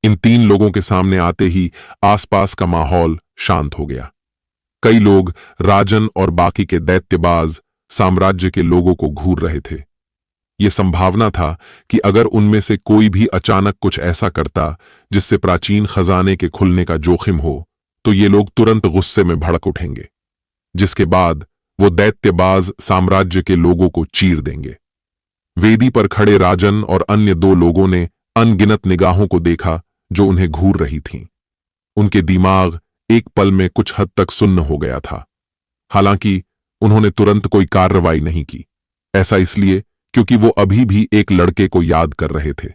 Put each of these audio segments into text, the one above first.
इन तीन लोगों के सामने आते ही आसपास का माहौल शांत हो गया। कई लोग राजन और बाकी के दैत्यबाज साम्राज्य के लोगों को घूर रहे थे। ये संभावना था कि अगर उनमें से कोई भी अचानक कुछ ऐसा करता जिससे प्राचीन खजाने के खुलने का जोखिम हो, तो ये लोग तुरंत गुस्से में भड़क उठेंगे, जिसके बाद वो दैत्यबाज साम्राज्य के लोगों को चीर देंगे। वेदी पर खड़े राजन और अन्य दो लोगों ने अनगिनत निगाहों को देखा जो उन्हें घूर रही थीं। उनके दिमाग एक पल में कुछ हद तक सुन्न हो गया था। हालांकि उन्होंने तुरंत कोई कार्रवाई नहीं की। ऐसा इसलिए क्योंकि वो अभी भी एक लड़के को याद कर रहे थे।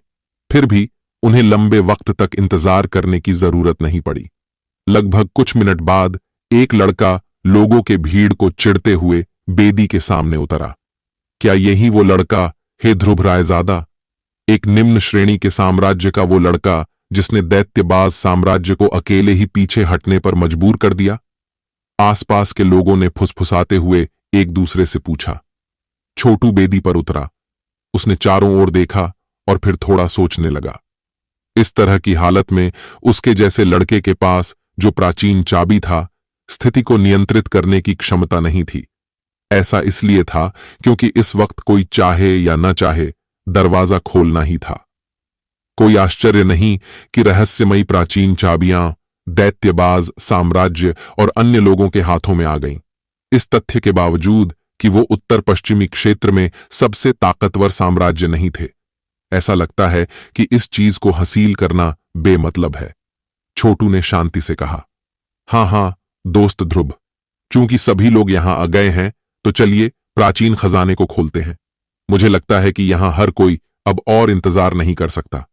फिर भी उन्हें लंबे वक्त तक इंतजार करने की जरूरत नहीं पड़ी। लगभग कुछ मिनट बाद एक लड़का लोगों के भीड़ को चिढ़ते हुए बेदी के सामने उतरा। क्या यही वो लड़का हे ध्रुवरायजादा, एक निम्न श्रेणी के साम्राज्य का वो लड़का जिसने दैत्यबाज साम्राज्य को अकेले ही पीछे हटने पर मजबूर कर दिया? आसपास के लोगों ने फुसफुसाते हुए एक दूसरे से पूछा। छोटू बेदी पर उतरा। उसने चारों ओर देखा और फिर थोड़ा सोचने लगा। इस तरह की हालत में उसके जैसे लड़के के पास जो प्राचीन चाबी था, स्थिति को नियंत्रित करने की क्षमता नहीं थी। ऐसा इसलिए था क्योंकि इस वक्त कोई चाहे या न चाहे दरवाजा खोलना ही था। कोई आश्चर्य नहीं कि रहस्यमयी प्राचीन चाबियां दैत्यबाज साम्राज्य और अन्य लोगों के हाथों में आ गईं। इस तथ्य के बावजूद कि वो उत्तर पश्चिमी क्षेत्र में सबसे ताकतवर साम्राज्य नहीं थे। ऐसा लगता है कि इस चीज को हासिल करना बेमतलब है। छोटू ने शांति से कहा। हाँ दोस्त ध्रुव, चूंकि सभी लोग यहां आ गए हैं तो चलिए प्राचीन खजाने को खोलते हैं। मुझे लगता है कि यहां हर कोई अब और इंतजार नहीं कर सकता।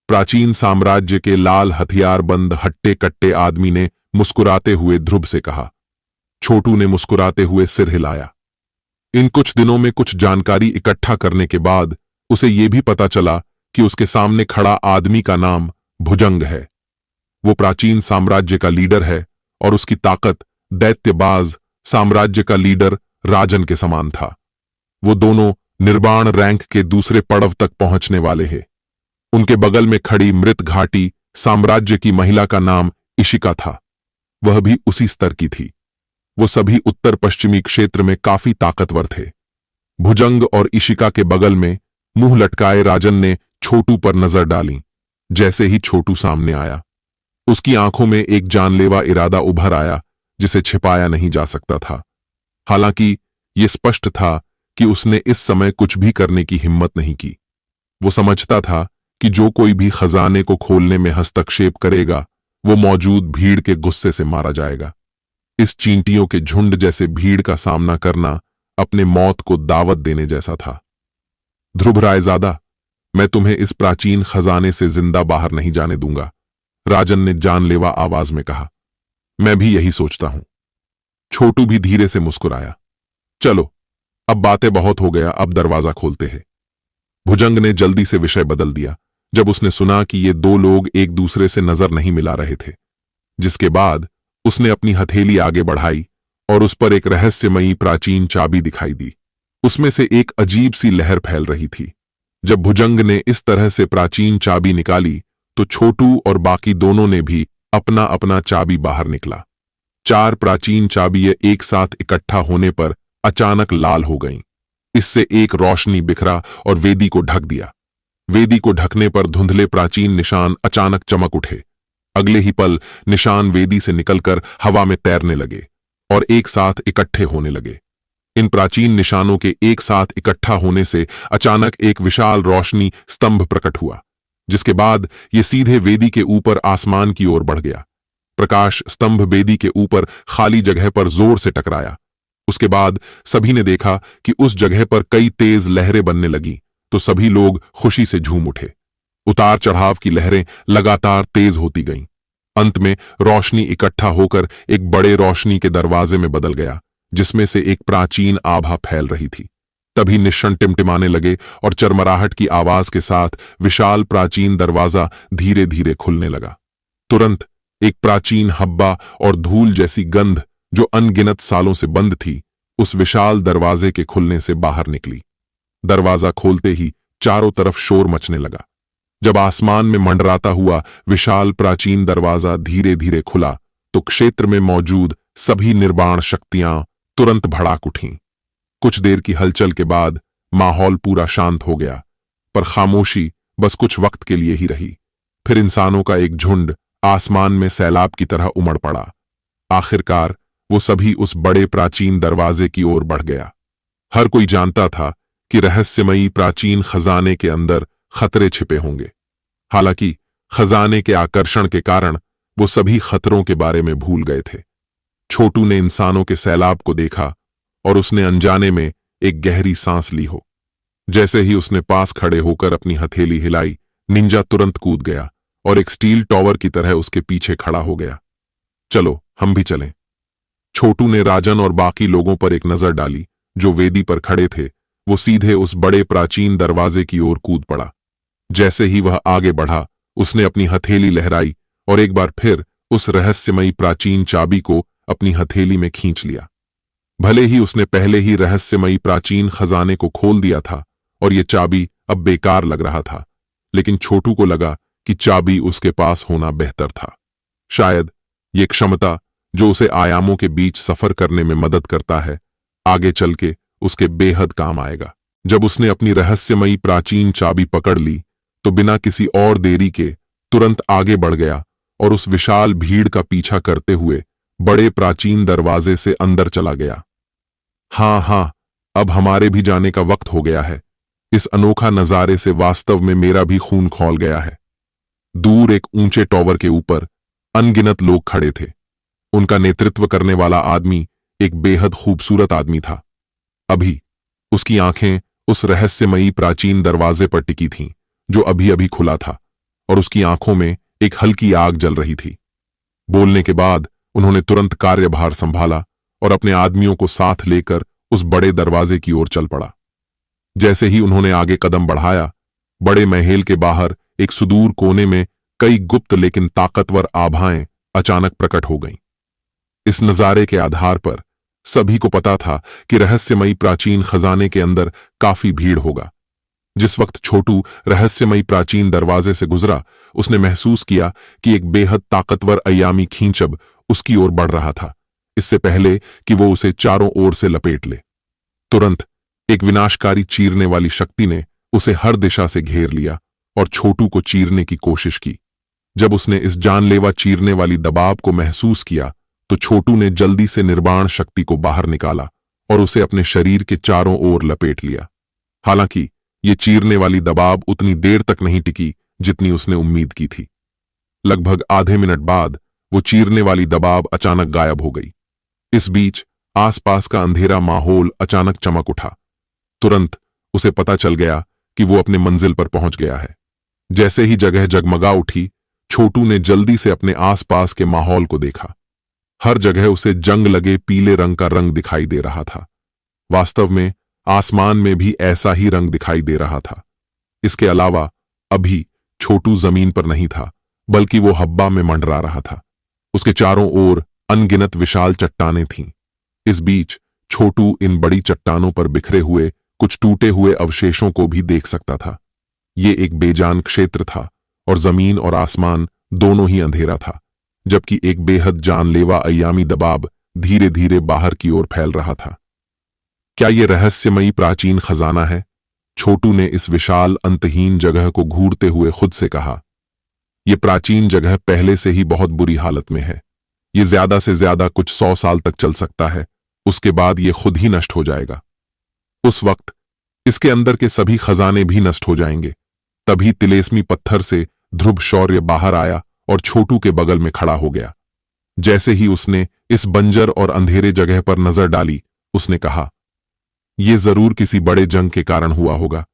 प्राचीन साम्राज्य के लाल हथियारबंद हट्टे कट्टे आदमी ने मुस्कुराते हुए ध्रुव से कहा। छोटू ने मुस्कुराते हुए सिर हिलाया। इन कुछ दिनों में कुछ जानकारी इकट्ठा करने के बाद उसे यह भी पता चला कि उसके सामने खड़ा आदमी का नाम भुजंग है। वो प्राचीन साम्राज्य का लीडर है और उसकी ताकत दैत्यबाज साम्राज्य का लीडर राजन के समान था। वो दोनों निर्वाण रैंक के दूसरे पड़ाव तक पहुंचने वाले हैं। उनके बगल में खड़ी मृत घाटी साम्राज्य की महिला का नाम इशिका था। वह भी उसी स्तर की थी। वो सभी उत्तर पश्चिमी क्षेत्र में काफी ताकतवर थे। भुजंग और इशिका के बगल में मुंह लटकाए राजन ने छोटू पर नजर डाली। जैसे ही छोटू सामने आया, उसकी आंखों में एक जानलेवा इरादा उभर आया जिसे छिपाया नहीं जा सकता था। हालांकि यह स्पष्ट था कि उसने इस समय कुछ भी करने की हिम्मत नहीं की। वो समझता था कि जो कोई भी खजाने को खोलने में हस्तक्षेप करेगा वो मौजूद भीड़ के गुस्से से मारा जाएगा। इस चींटियों के झुंड जैसे भीड़ का सामना करना अपने मौत को दावत देने जैसा था। ध्रुवरायजादा, मैं तुम्हें इस प्राचीन खजाने से जिंदा बाहर नहीं जाने दूंगा, राजन ने जानलेवा आवाज में कहा। मैं भी यही सोचता हूं। छोटू भी धीरे से मुस्कुराया। चलो, अब बातें बहुत हो गया, अब दरवाजा खोलते हैं। भुजंग ने जल्दी से विषय बदल दिया जब उसने सुना कि ये दो लोग एक दूसरे से नजर नहीं मिला रहे थे। जिसके बाद उसने अपनी हथेली आगे बढ़ाई और उस पर एक रहस्यमयी प्राचीन चाबी दिखाई दी। उसमें से एक अजीब सी लहर फैल रही थी। जब भुजंग ने इस तरह से प्राचीन चाबी निकाली तो छोटू और बाकी दोनों ने भी अपना अपना चाबी बाहर निकला। 4 प्राचीन चाबियां एक साथ इकट्ठा होने पर अचानक लाल हो गईं। इससे एक रोशनी बिखरा और वेदी को ढक दिया। वेदी को ढकने पर धुंधले प्राचीन निशान अचानक चमक उठे। अगले ही पल निशान वेदी से निकलकर हवा में तैरने लगे और एक साथ इकट्ठे होने लगे। इन प्राचीन निशानों के एक साथ इकट्ठा होने से अचानक एक विशाल रोशनी स्तंभ प्रकट हुआ, जिसके बाद यह सीधे वेदी के ऊपर आसमान की ओर बढ़ गया। प्रकाश स्तंभ वेदी के ऊपर खाली जगह पर जोर से टकराया। उसके बाद सभी ने देखा कि उस जगह पर कई तेज लहरें बनने लगी, तो सभी लोग खुशी से झूम उठे। उतार चढ़ाव की लहरें लगातार तेज होती गईं। अंत में रोशनी इकट्ठा होकर एक बड़े रोशनी के दरवाजे में बदल गया, जिसमें से एक प्राचीन आभा फैल रही थी। तभी निशान टिमटिमाने लगे और चरमराहट की आवाज के साथ विशाल प्राचीन दरवाजा धीरे धीरे खुलने लगा। तुरंत एक प्राचीन हब्बा और धूल जैसी गंध जो अनगिनत सालों से बंद थी, उस विशाल दरवाजे के खुलने से बाहर निकली। दरवाजा खोलते ही चारों तरफ शोर मचने लगा। जब आसमान में मंडराता हुआ विशाल प्राचीन दरवाजा धीरे धीरे खुला तो क्षेत्र में मौजूद सभी निर्वाण शक्तियां तुरंत भड़ाक उठीं। कुछ देर की हलचल के बाद माहौल पूरा शांत हो गया, पर खामोशी बस कुछ वक्त के लिए ही रही। फिर इंसानों का एक झुंड आसमान में सैलाब की तरह उमड़ पड़ा। आखिरकार वो सभी उस बड़े प्राचीन दरवाजे की ओर बढ़ गया। हर कोई जानता था कि रहस्यमयी प्राचीन खजाने के अंदर खतरे छिपे होंगे। हालांकि खजाने के आकर्षण के कारण वो सभी खतरों के बारे में भूल गए थे। छोटू ने इंसानों के सैलाब को देखा और उसने अनजाने में एक गहरी सांस ली हो। जैसे ही उसने पास खड़े होकर अपनी हथेली हिलाई, निंजा तुरंत कूद गया और एक स्टील टॉवर की तरह उसके पीछे खड़ा हो गया। चलो हम भी चलें। छोटू ने राजन और बाकी लोगों पर एक नजर डाली जो वेदी पर खड़े थे। वो सीधे उस बड़े प्राचीन दरवाजे की ओर कूद पड़ा। जैसे ही वह आगे बढ़ा, उसने अपनी हथेली लहराई और एक बार फिर उस रहस्यमयी प्राचीन चाबी को अपनी हथेली में खींच लिया। भले ही उसने पहले ही रहस्यमयी प्राचीन खजाने को खोल दिया था और ये चाबी अब बेकार लग रहा था, लेकिन छोटू को लगा कि चाबी उसके पास होना बेहतर था। शायद ये क्षमता जो उसे आयामों के बीच सफर करने में मदद करता है, आगे चल के उसके बेहद काम आएगा। जब उसने अपनी रहस्यमयी प्राचीन चाबी पकड़ ली तो बिना किसी और देरी के तुरंत आगे बढ़ गया और उस विशाल भीड़ का पीछा करते हुए बड़े प्राचीन दरवाजे से अंदर चला गया। हाँ, अब हमारे भी जाने का वक्त हो गया है। इस अनोखा नजारे से वास्तव में मेरा भी खून खौल गया है। दूर एक ऊंचे टॉवर के ऊपर अनगिनत लोग खड़े थे। उनका नेतृत्व करने वाला आदमी एक बेहद खूबसूरत आदमी था। अभी उसकी आंखें उस रहस्यमयी प्राचीन दरवाजे पर टिकी थीं जो अभी अभी खुला था, और उसकी आंखों में एक हल्की आग जल रही थी। बोलने के बाद उन्होंने तुरंत कार्यभार संभाला और अपने आदमियों को साथ लेकर उस बड़े दरवाजे की ओर चल पड़ा। जैसे ही उन्होंने आगे कदम बढ़ाया, बड़े महल के बाहर एक सुदूर कोने में कई गुप्त लेकिन ताकतवर आभाएं अचानक प्रकट हो गईं। इस नजारे के आधार पर सभी को पता था कि रहस्यमयी प्राचीन खजाने के अंदर काफी भीड़ होगा। जिस वक्त छोटू रहस्यमयी प्राचीन दरवाजे से गुजरा, उसने महसूस किया कि एक बेहद ताकतवर अयामी खींचब उसकी ओर बढ़ रहा था, इससे पहले कि वो उसे चारों ओर से लपेट ले। तुरंत एक विनाशकारी चीरने वाली शक्ति ने उसे हर दिशा से घेर लिया और छोटू को चीरने की कोशिश की। जब उसने इस जानलेवा चीरने वाली दबाव को महसूस किया तो छोटू ने जल्दी से निर्वाण शक्ति को बाहर निकाला और उसे अपने शरीर के चारों ओर लपेट लिया। हालांकि ये चीरने वाली दबाव उतनी देर तक नहीं टिकी जितनी उसने उम्मीद की थी। लगभग आधे मिनट बाद वो चीरने वाली दबाव अचानक गायब हो गई। इस बीच आसपास का अंधेरा माहौल अचानक चमक उठा। तुरंत उसे पता चल गया कि वो अपने मंजिल पर पहुंच गया है। जैसे ही जगह जगमगा उठी, छोटू ने जल्दी से अपने आसपास के माहौल को देखा। हर जगह उसे जंग लगे पीले रंग का रंग दिखाई दे रहा था। वास्तव में आसमान में भी ऐसा ही रंग दिखाई दे रहा था। इसके अलावा अभी छोटू जमीन पर नहीं था, बल्कि वो हब्बा में मंडरा रहा था। उसके चारों ओर अनगिनत विशाल चट्टानें थीं। इस बीच छोटू इन बड़ी चट्टानों पर बिखरे हुए कुछ टूटे हुए अवशेषों को भी देख सकता था। ये एक बेजान क्षेत्र था और जमीन और आसमान दोनों ही अंधेरा था, जबकि एक बेहद जानलेवा अयामी दबाव धीरे धीरे बाहर की ओर फैल रहा था। क्या ये रहस्यमयी प्राचीन खजाना है? छोटू ने इस विशाल अंतहीन जगह को घूरते हुए खुद से कहा। यह प्राचीन जगह पहले से ही बहुत बुरी हालत में है। ये ज्यादा से ज्यादा कुछ 100 साल तक चल सकता है, उसके बाद ये खुद ही नष्ट हो जाएगा। उस वक्त इसके अंदर के सभी खजाने भी नष्ट हो जाएंगे। तभी तिलेस्मी पत्थर से ध्रुव शौर्य बाहर आया और छोटू के बगल में खड़ा हो गया। जैसे ही उसने इस बंजर और अंधेरे जगह पर नजर डाली, उसने कहा, यह जरूर किसी बड़े जंग के कारण हुआ होगा।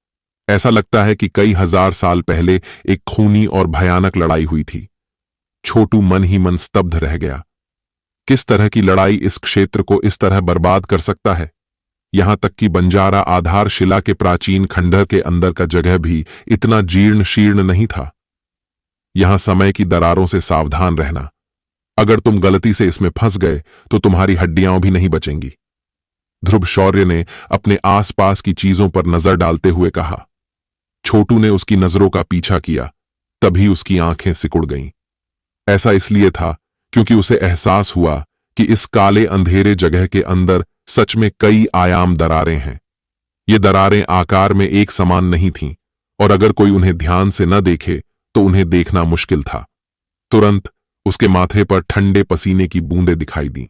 ऐसा लगता है कि कई हजार साल पहले एक खूनी और भयानक लड़ाई हुई थी। छोटू मन ही मन स्तब्ध रह गया। किस तरह की लड़ाई इस क्षेत्र को इस तरह बर्बाद कर सकता है? यहां तक कि बंजारा आधारशिला के प्राचीन खंडहर के अंदर का जगह भी इतना जीर्ण शीर्ण नहीं था। यहां समय की दरारों से सावधान रहना। अगर तुम गलती से इसमें फंस गए तो तुम्हारी हड्डियां भी नहीं बचेंगी। ध्रुव शौर्य ने अपने आसपास की चीजों पर नजर डालते हुए कहा। छोटू ने उसकी नजरों का पीछा किया तभी उसकी आंखें सिकुड़ गईं। ऐसा इसलिए था क्योंकि उसे एहसास हुआ कि इस काले अंधेरे जगह के अंदर सच में कई आयाम दरारें हैं। ये दरारें आकार में एक समान नहीं थीं और अगर कोई उन्हें ध्यान से न देखे तो उन्हें देखना मुश्किल था। तुरंत उसके माथे पर ठंडे पसीने की बूंदें दिखाई दीं।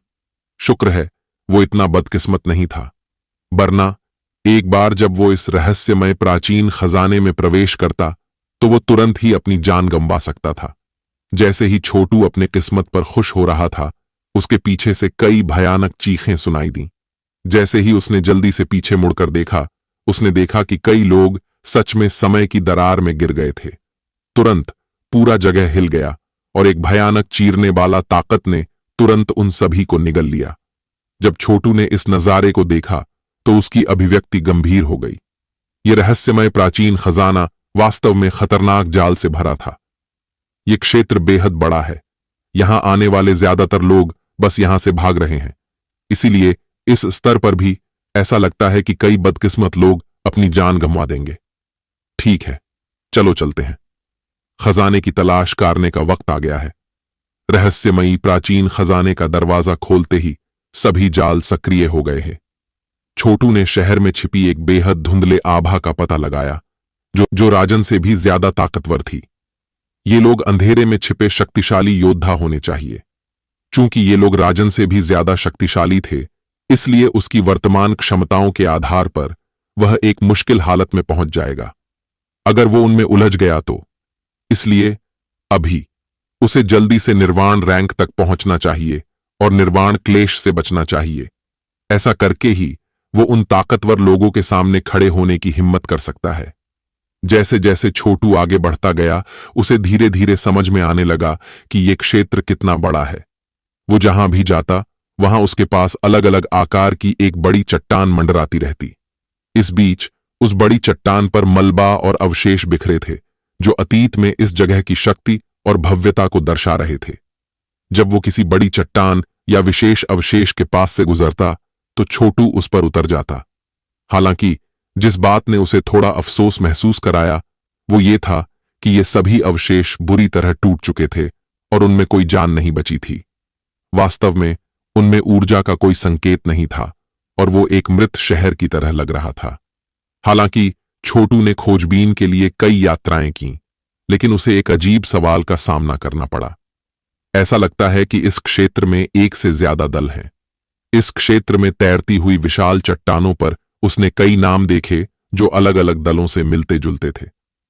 शुक्र है वो इतना बदकिस्मत नहीं था, वरना एक बार जब वो इस रहस्यमय प्राचीन खजाने में प्रवेश करता तो वो तुरंत ही अपनी जान गंवा सकता था। जैसे ही छोटू अपने किस्मत पर खुश हो रहा था, उसके पीछे से कई भयानक चीखें सुनाई दीं। जैसे ही उसने जल्दी से पीछे मुड़कर देखा, उसने देखा कि कई लोग सच में समय की दरार में गिर गए थे। तुरंत पूरा जगह हिल गया और एक भयानक चीरने वाला ताकत ने तुरंत उन सभी को निगल लिया। जब छोटू ने इस नजारे को देखा तो उसकी अभिव्यक्ति गंभीर हो गई। ये रहस्यमय प्राचीन खजाना वास्तव में खतरनाक जाल से भरा था। ये क्षेत्र बेहद बड़ा है। यहां आने वाले ज्यादातर लोग बस यहां से भाग रहे हैं। इसीलिए इस स्तर पर भी ऐसा लगता है कि कई बदकिस्मत लोग अपनी जान गंवा देंगे। ठीक है, चलो चलते हैं। खजाने की तलाश करने का वक्त आ गया है। रहस्यमयी प्राचीन खजाने का दरवाजा खोलते ही सभी जाल सक्रिय हो गए हैं। छोटू ने शहर में छिपी एक बेहद धुंधले आभा का पता लगाया, जो राजन से भी ज्यादा ताकतवर थी। ये लोग अंधेरे में छिपे शक्तिशाली योद्धा होने चाहिए। चूंकि ये लोग राजन से भी ज्यादा शक्तिशाली थे, इसलिए उसकी वर्तमान क्षमताओं के आधार पर वह एक मुश्किल हालत में पहुंच जाएगा अगर वो उनमें उलझ गया तो। इसलिए अभी उसे जल्दी से निर्वाण रैंक तक पहुंचना चाहिए और निर्वाण क्लेश से बचना चाहिए। ऐसा करके ही वो उन ताकतवर लोगों के सामने खड़े होने की हिम्मत कर सकता है। जैसे जैसे छोटू आगे बढ़ता गया, उसे धीरे धीरे समझ में आने लगा कि ये क्षेत्र कितना बड़ा है। वो जहां भी जाता वहां उसके पास अलग अलग आकार की एक बड़ी चट्टान मंडराती रहती। इस बीच उस बड़ी चट्टान पर मलबा और अवशेष बिखरे थे, जो अतीत में इस जगह की शक्ति और भव्यता को दर्शा रहे थे। जब वो किसी बड़ी चट्टान या विशेष अवशेष के पास से गुजरता तो छोटू उस पर उतर जाता। हालांकि जिस बात ने उसे थोड़ा अफसोस महसूस कराया वो ये था कि ये सभी अवशेष बुरी तरह टूट चुके थे और उनमें कोई जान नहीं बची थी। वास्तव में उनमें ऊर्जा का कोई संकेत नहीं था और वो एक मृत शहर की तरह लग रहा था। हालांकि छोटू ने खोजबीन के लिए कई यात्राएं की, लेकिन उसे एक अजीब सवाल का सामना करना पड़ा। ऐसा लगता है कि इस क्षेत्र में एक से ज्यादा दल हैं। इस क्षेत्र में तैरती हुई विशाल चट्टानों पर उसने कई नाम देखे जो अलग अलग दलों से मिलते जुलते थे।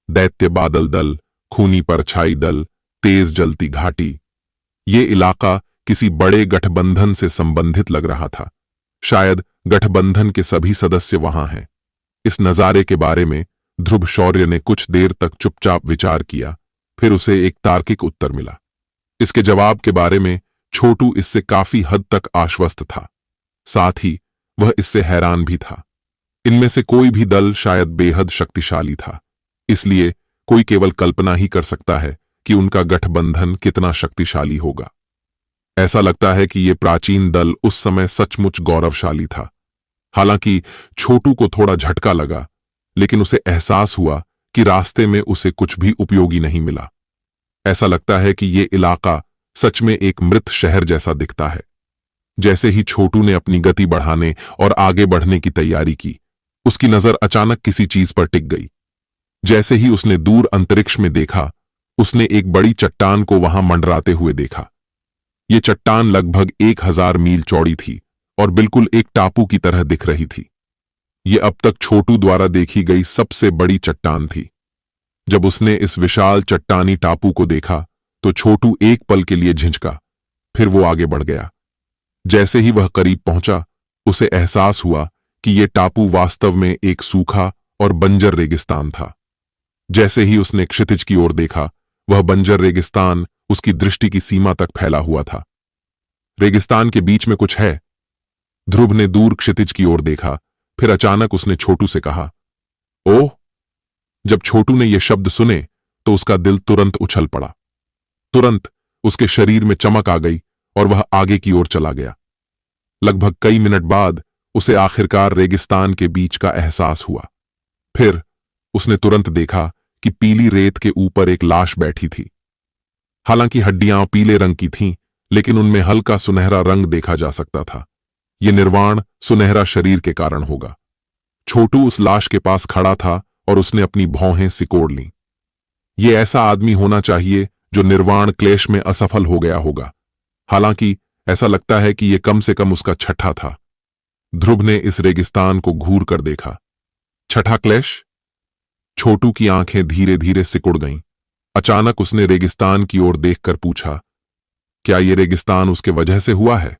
दैत्य बादल दल, खूनी परछाई दल, तेज जलती घाटी। ये इलाका किसी बड़े गठबंधन से संबंधित लग रहा था। शायद गठबंधन के सभी सदस्य वहां हैं। इस नजारे के बारे में ध्रुव शौर्य ने कुछ देर तक चुपचाप विचार किया, फिर उसे एक तार्किक उत्तर मिला। इसके जवाब के बारे में छोटू इससे काफी हद तक आश्वस्त था, साथ ही वह इससे हैरान भी था। इनमें से कोई भी दल शायद बेहद शक्तिशाली था, इसलिए कोई केवल कल्पना ही कर सकता है कि उनका गठबंधन कितना शक्तिशाली होगा। ऐसा लगता है कि यह प्राचीन दल उस समय सचमुच गौरवशाली था। हालांकि छोटू को थोड़ा झटका लगा, लेकिन उसे एहसास हुआ कि रास्ते में उसे कुछ भी उपयोगी नहीं मिला। ऐसा लगता है कि यह इलाका सच में एक मृत शहर जैसा दिखता है। जैसे ही छोटू ने अपनी गति बढ़ाने और आगे बढ़ने की तैयारी की, उसकी नजर अचानक किसी चीज पर टिक गई। जैसे ही उसने दूर अंतरिक्ष में देखा, उसने एक बड़ी चट्टान को वहां मंडराते हुए देखा। यह चट्टान लगभग 1000 मील चौड़ी थी और बिल्कुल एक टापू की तरह दिख रही थी। यह अब तक छोटू द्वारा देखी गई सबसे बड़ी चट्टान थी। जब उसने इस विशाल चट्टानी टापू को देखा तो छोटू एक पल के लिए झिझका, फिर वो आगे बढ़ गया। जैसे ही वह करीब पहुंचा, उसे एहसास हुआ कि यह टापू वास्तव में एक सूखा और बंजर रेगिस्तान था। जैसे ही उसने क्षितिज की ओर देखा, वह बंजर रेगिस्तान उसकी दृष्टि की सीमा तक फैला हुआ था। रेगिस्तान के बीच में कुछ है। ध्रुव ने दूर क्षितिज की ओर देखा, फिर अचानक उसने छोटू से कहा, ओह। जब छोटू ने यह शब्द सुने तो उसका दिल तुरंत उछल पड़ा। तुरंत उसके शरीर में चमक आ गई और वह आगे की ओर चला गया। लगभग कई मिनट बाद उसे आखिरकार रेगिस्तान के बीच का एहसास हुआ। फिर उसने तुरंत देखा कि पीली रेत के ऊपर एक लाश बैठी थी। हालांकि हड्डियां पीले रंग की थीं, लेकिन उनमें हल्का सुनहरा रंग देखा जा सकता था। ये निर्वाण सुनहरा शरीर के कारण होगा। छोटू उस लाश के पास खड़ा था और उसने अपनी भौहें सिकोड़ लीं। ये ऐसा आदमी होना चाहिए जो निर्वाण क्लेश में असफल हो गया होगा। हालांकि ऐसा लगता है कि यह कम से कम उसका छठा था। ध्रुव ने इस रेगिस्तान को घूर कर देखा। छठा क्लेश? छोटू की आंखें धीरे धीरे सिकुड़ गईं। अचानक उसने रेगिस्तान की ओर देखकर पूछा, क्या यह रेगिस्तान उसके वजह से हुआ है?